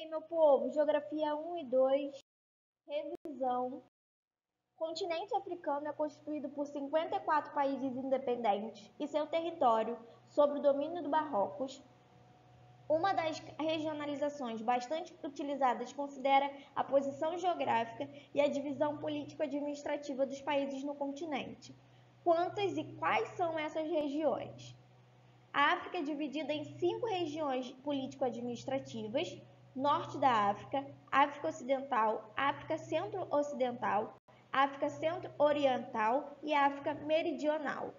aí, meu povo, Geografia 1 e 2, revisão. O continente africano é constituído por 54 países independentes e seu território, sob o domínio do Marrocos. Uma das regionalizações bastante utilizadas considera a posição geográfica e a divisão político-administrativa dos países no continente. Quantas e quais são essas regiões? A África é dividida em 5 regiões político-administrativas: Norte da África, África Ocidental, África Centro-Ocidental, África Centro-Oriental e África Meridional.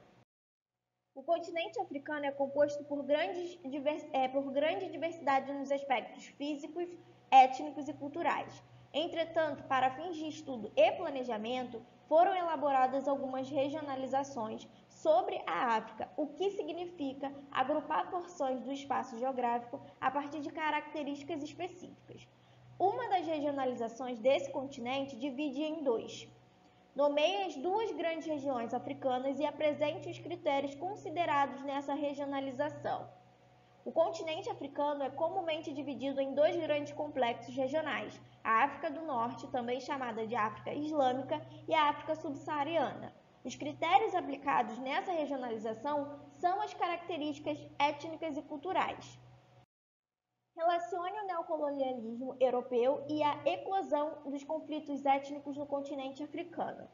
O continente africano é composto por grande diversidade nos aspectos físicos, étnicos e culturais. Entretanto, para fins de estudo e planejamento, foram elaboradas algumas regionalizações sobre a África, o que significa agrupar porções do espaço geográfico a partir de características específicas. Uma das regionalizações desse continente divide em 2. Nomeie as 2 grandes regiões africanas e apresente os critérios considerados nessa regionalização. O continente africano é comumente dividido em 2 grandes complexos regionais: a África do Norte, também chamada de África Islâmica, e a África Subsaariana. Os critérios aplicados nessa regionalização são as características étnicas e culturais. Relacione o neocolonialismo europeu e a eclosão dos conflitos étnicos no continente africano.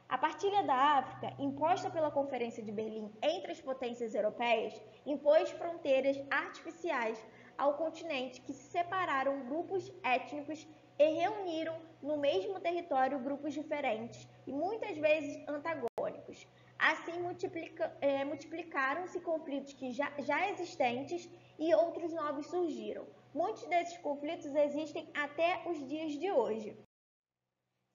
A partilha da África, imposta pela Conferência de Berlim entre as potências europeias, impôs fronteiras artificiais ao continente que separaram grupos étnicos e reuniram no mesmo território grupos diferentes e muitas vezes antagônicos. Assim, multiplicaram-se conflitos que já existentes e outros novos surgiram. Muitos desses conflitos existem até os dias de hoje.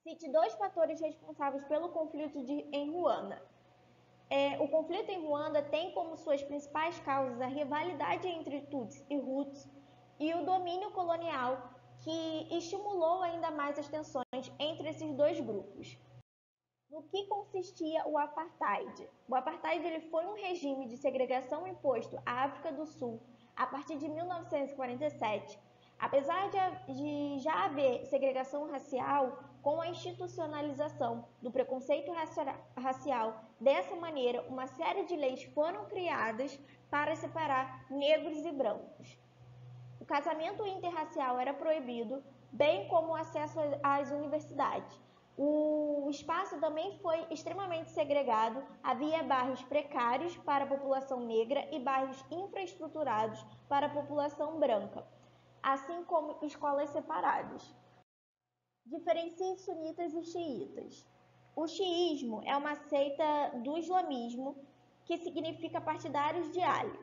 Cite 2 fatores responsáveis pelo conflito em Ruanda. O conflito em Ruanda tem como suas principais causas a rivalidade entre Tutsis e Hutus e o domínio colonial, que estimulou ainda mais as tensões entre esses 2 grupos. No que consistia o apartheid? O apartheid foi um regime de segregação imposto à África do Sul a partir de 1947. Apesar de já haver segregação racial, com a institucionalização do preconceito racial, dessa maneira, uma série de leis foram criadas para separar negros e brancos. O casamento interracial era proibido, bem como o acesso às universidades. O espaço também foi extremamente segregado, havia bairros precários para a população negra e bairros infraestruturados para a população branca, assim como escolas separadas. Diferencie sunitas e xiitas. O xiismo é uma seita do islamismo que significa partidários de Ali.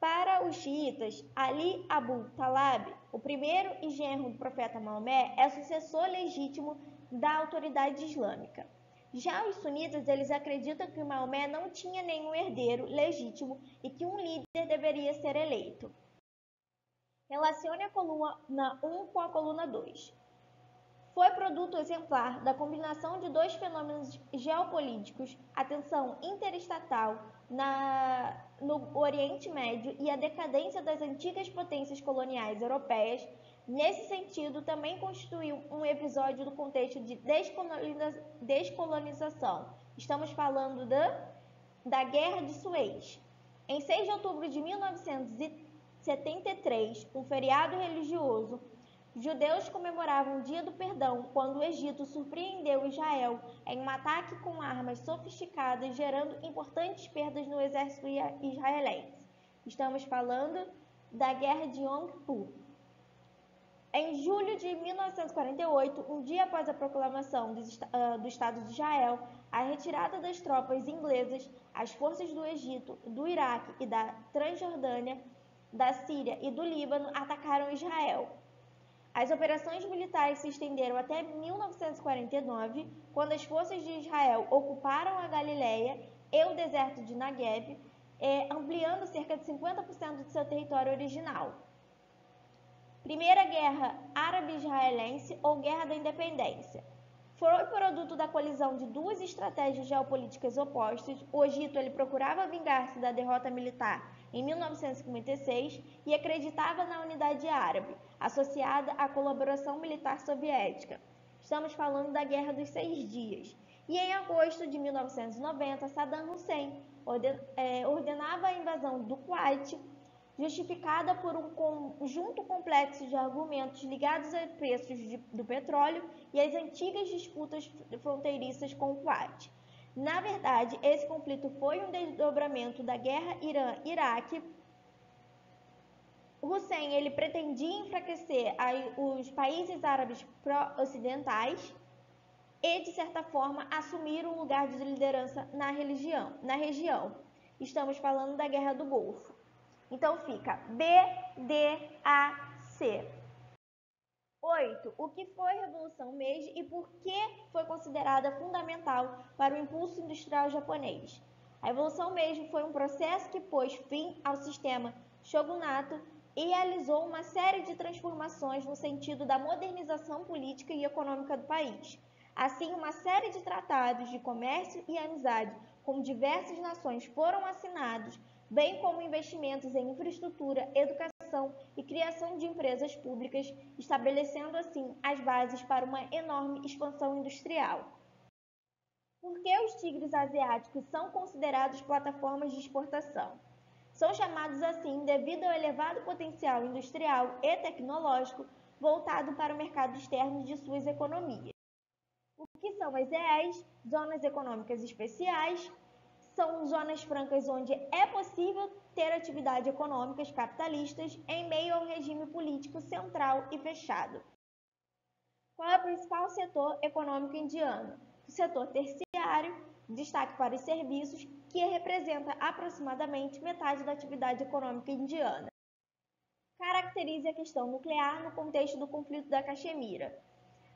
Para os xiitas, Ali Abu Talab, o primeiro e genro do profeta Maomé, é sucessor legítimo da autoridade islâmica. Já os sunitas, eles acreditam que Maomé não tinha nenhum herdeiro legítimo e que um líder deveria ser eleito. Relacione a coluna 1 com a coluna 2. Foi produto exemplar da combinação de 2 fenômenos geopolíticos, a tensão interestatal no Oriente Médio e a decadência das antigas potências coloniais europeias. Nesse sentido, também constituiu um episódio do contexto de descolonização. Estamos falando da Guerra de Suez. Em 6 de outubro de 1973, um feriado religioso, judeus comemoravam o Dia do Perdão quando o Egito surpreendeu Israel em um ataque com armas sofisticadas, gerando importantes perdas no exército israelense. Estamos falando da Guerra de Yom Kippur. Em julho de 1948, um dia após a proclamação do Estado de Israel, a retirada das tropas inglesas, as forças do Egito, do Iraque e da Transjordânia, da Síria e do Líbano atacaram Israel. As operações militares se estenderam até 1949, quando as forças de Israel ocuparam a Galileia e o deserto de Negev, ampliando cerca de 50% de seu território original. Primeira Guerra Árabe-Israelense ou Guerra da Independência. Foi produto da colisão de duas estratégias geopolíticas opostas. O Egito ele procurava vingar-se da derrota militar em 1956 e acreditava na unidade árabe, associada à colaboração militar soviética. Estamos falando da Guerra dos 6 Dias. E em agosto de 1990, Saddam Hussein ordenava a invasão do Kuwait, justificada por um conjunto complexo de argumentos ligados a preços do petróleo e às antigas disputas fronteiriças com o Kuwait. Na verdade, esse conflito foi um desdobramento da guerra Irã-Iraque. Hussein ele pretendia enfraquecer os países árabes ocidentais e, de certa forma, assumir um lugar de liderança na região. Estamos falando da Guerra do Golfo. Então fica B, D, A, C. 8. O que foi a Revolução Meiji e por que foi considerada fundamental para o impulso industrial japonês? A Revolução Meiji foi um processo que pôs fim ao sistema shogunato e realizou uma série de transformações no sentido da modernização política e econômica do país. Assim, uma série de tratados de comércio e amizade com diversas nações foram assinados, bem como investimentos em infraestrutura, educação e criação de empresas públicas, estabelecendo assim as bases para uma enorme expansão industrial. Por que os tigres asiáticos são considerados plataformas de exportação? São chamados assim devido ao elevado potencial industrial e tecnológico voltado para o mercado externo de suas economias. O que são as EEs, zonas econômicas especiais? São zonas francas onde é possível ter atividades econômicas capitalistas em meio a um regime político central e fechado. Qual é o principal setor econômico indiano? O setor terciário, destaque para os serviços, que representa aproximadamente metade da atividade econômica indiana. Caracterize a questão nuclear no contexto do conflito da Caxemira.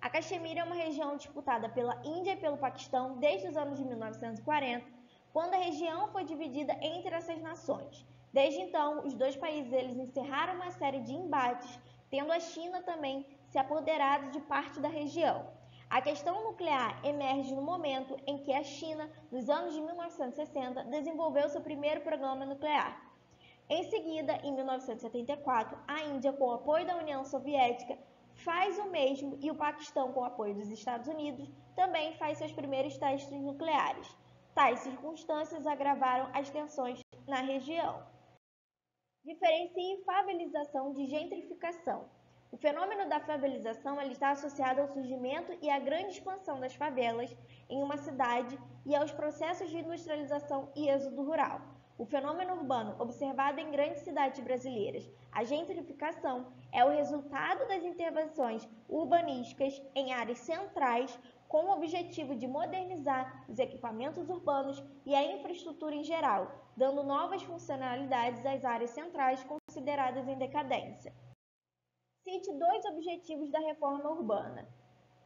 A Caxemira é uma região disputada pela Índia e pelo Paquistão desde os anos de 1940, quando a região foi dividida entre essas nações. Desde então, os dois países encerraram uma série de embates, tendo a China também se apoderado de parte da região. A questão nuclear emerge no momento em que a China, nos anos de 1960, desenvolveu seu primeiro programa nuclear. Em seguida, em 1974, a Índia, com o apoio da União Soviética, faz o mesmo e o Paquistão, com o apoio dos Estados Unidos, também faz seus primeiros testes nucleares. Tais circunstâncias agravaram as tensões na região. Diferencie favelização de gentrificação. O fenômeno da favelização está associado ao surgimento e à grande expansão das favelas em uma cidade e aos processos de industrialização e êxodo rural. O fenômeno urbano observado em grandes cidades brasileiras, a gentrificação, é o resultado das intervenções urbanísticas em áreas centrais com o objetivo de modernizar os equipamentos urbanos e a infraestrutura em geral, dando novas funcionalidades às áreas centrais consideradas em decadência. Cite 2 objetivos da reforma urbana: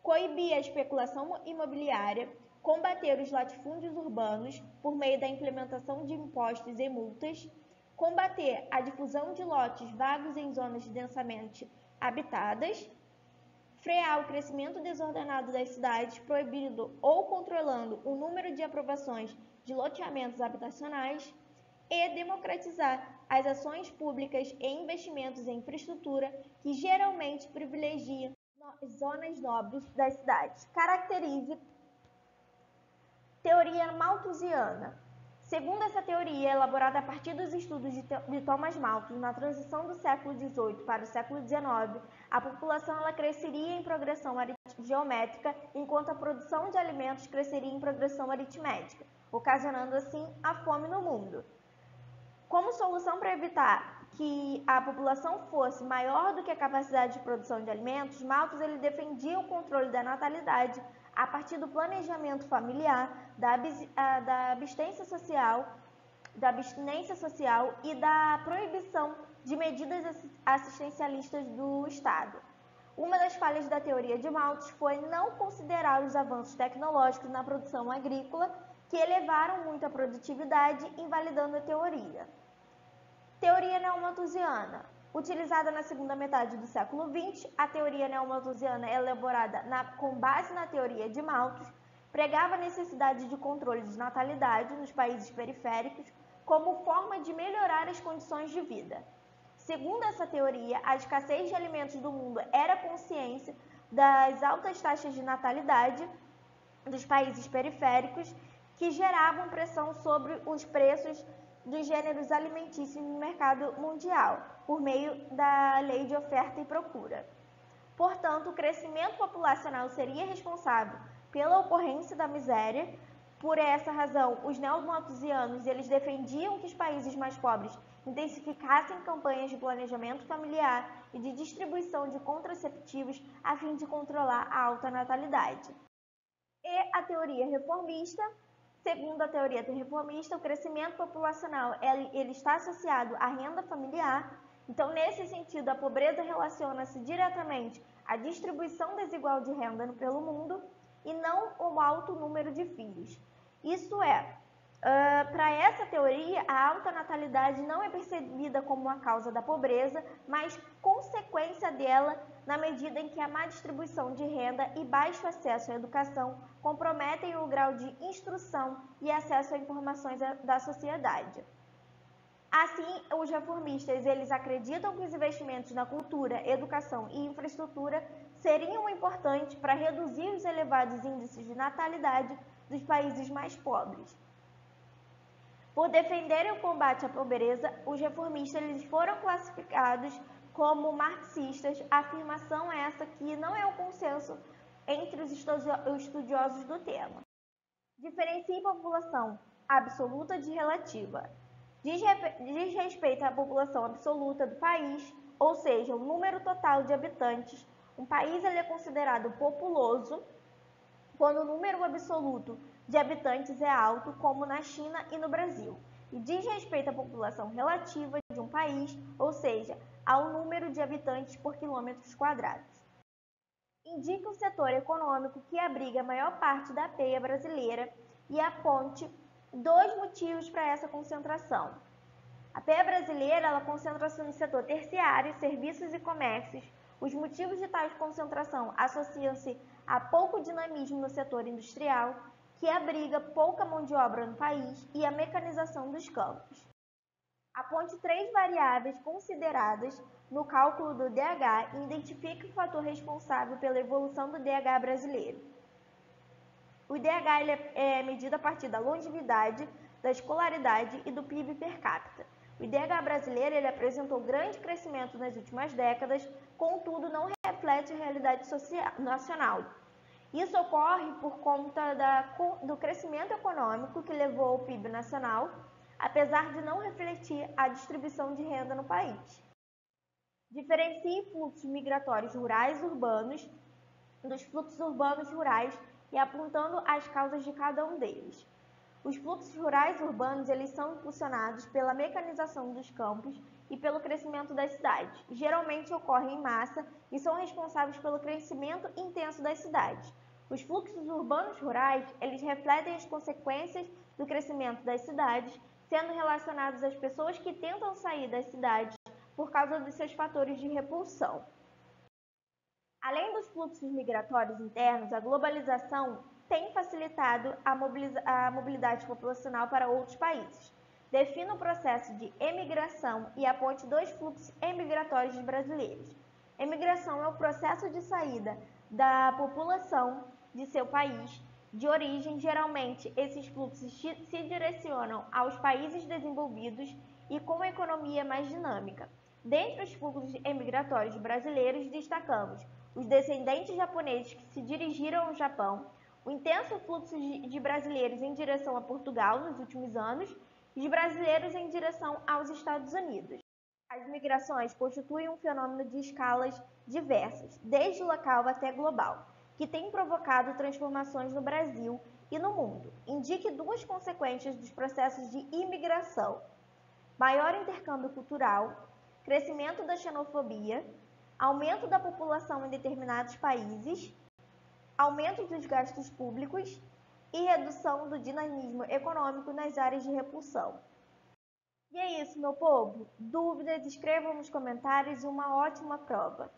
coibir a especulação imobiliária, combater os latifúndios urbanos por meio da implementação de impostos e multas, combater a difusão de lotes vagos em zonas densamente habitadas, frear o crescimento desordenado das cidades, proibindo ou controlando o número de aprovações de loteamentos habitacionais, e democratizar as ações públicas e investimentos em infraestrutura que geralmente privilegiam zonas nobres das cidades. Caracterize teoria malthusiana. Segundo essa teoria, elaborada a partir dos estudos de Thomas Malthus na transição do século XVIII para o século XIX, a população cresceria em progressão geométrica, enquanto a produção de alimentos cresceria em progressão aritmética, ocasionando assim a fome no mundo. Como solução para evitar que a população fosse maior do que a capacidade de produção de alimentos, Malthus defendia o controle da natalidade a partir do planejamento familiar, da abstinência social e da proibição de medidas assistencialistas do Estado. Uma das falhas da teoria de Malthus foi não considerar os avanços tecnológicos na produção agrícola, que elevaram muito a produtividade, invalidando a teoria. Teoria neomalthusiana. Utilizada na segunda metade do século XX, a teoria neomalthusiana, elaborada com base na teoria de Malthus, pregava a necessidade de controle de natalidade nos países periféricos como forma de melhorar as condições de vida. Segundo essa teoria, a escassez de alimentos do mundo era consciência das altas taxas de natalidade dos países periféricos que geravam pressão sobre os preços dos gêneros alimentícios no mercado mundial, por meio da lei de oferta e procura. Portanto, o crescimento populacional seria responsável pela ocorrência da miséria. Por essa razão, os neomalthusianos eles defendiam que os países mais pobres intensificassem campanhas de planejamento familiar e de distribuição de contraceptivos a fim de controlar a alta natalidade. E a teoria reformista, segundo a teoria reformista, o crescimento populacional ele está associado à renda familiar. Então, nesse sentido, a pobreza relaciona-se diretamente à distribuição desigual de renda pelo mundo e não ao alto número de filhos. Isso é, para essa teoria, a alta natalidade não é percebida como uma causa da pobreza, mas consequência dela na medida em que a má distribuição de renda e baixo acesso à educação comprometem o grau de instrução e acesso a informações da sociedade. Assim, os reformistas eles acreditam que os investimentos na cultura, educação e infraestrutura seriam importantes para reduzir os elevados índices de natalidade dos países mais pobres. Por defenderem o combate à pobreza, os reformistas eles foram classificados como marxistas, afirmação essa que não é um consenso entre os estudiosos do tema. Diferencia a população absoluta de relativa. Diz respeito à população absoluta do país, ou seja, o número total de habitantes. Um país ele é considerado populoso quando o número absoluto de habitantes é alto, como na China e no Brasil. E diz respeito à população relativa de um país, ou seja, ao número de habitantes por quilômetros quadrados. Indica o setor econômico que abriga a maior parte da peia brasileira e aponte dois motivos para essa concentração. A peia brasileira ela concentra-se no setor terciário, serviços e comércios. Os motivos de tal concentração associam-se a pouco dinamismo no setor industrial, que abriga pouca mão de obra no país, e a mecanização dos campos. Aponte três variáveis consideradas no cálculo do DH e identifique o fator responsável pela evolução do DH brasileiro. O DH ele é medido a partir da longevidade, da escolaridade e do PIB per capita. O IDH brasileiro ele apresentou grande crescimento nas últimas décadas, contudo não reflete a realidade nacional. Isso ocorre por conta do crescimento econômico que levou ao PIB nacional, apesar de não refletir a distribuição de renda no país. Diferencie fluxos migratórios rurais e urbanos dos fluxos urbanos rurais e apontando as causas de cada um deles. Os fluxos rurais e urbanos eles são impulsionados pela mecanização dos campos e pelo crescimento das cidades. Geralmente ocorrem em massa e são responsáveis pelo crescimento intenso das cidades. Os fluxos urbanos rurais eles refletem as consequências do crescimento das cidades, sendo relacionados às pessoas que tentam sair das cidades por causa dos seus fatores de repulsão. Além dos fluxos migratórios internos, a globalização tem facilitado a mobilidade populacional para outros países. Defina o processo de emigração e aponte dois fluxos emigratórios brasileiros. Emigração é o processo de saída da população de seu país de origem. Geralmente, esses fluxos se direcionam aos países desenvolvidos e com a economia mais dinâmica. Dentre os fluxos emigratórios brasileiros, destacamos os descendentes japoneses que se dirigiram ao Japão, o intenso fluxo de brasileiros em direção a Portugal nos últimos anos e de brasileiros em direção aos Estados Unidos. As migrações constituem um fenômeno de escalas diversas, desde local até global, que tem provocado transformações no Brasil e no mundo. Indique duas consequências dos processos de imigração: maior intercâmbio cultural, crescimento da xenofobia, aumento da população em determinados países, aumento dos gastos públicos e redução do dinamismo econômico nas áreas de repulsão. E é isso, meu povo. Dúvidas, escrevam nos comentários e uma ótima prova.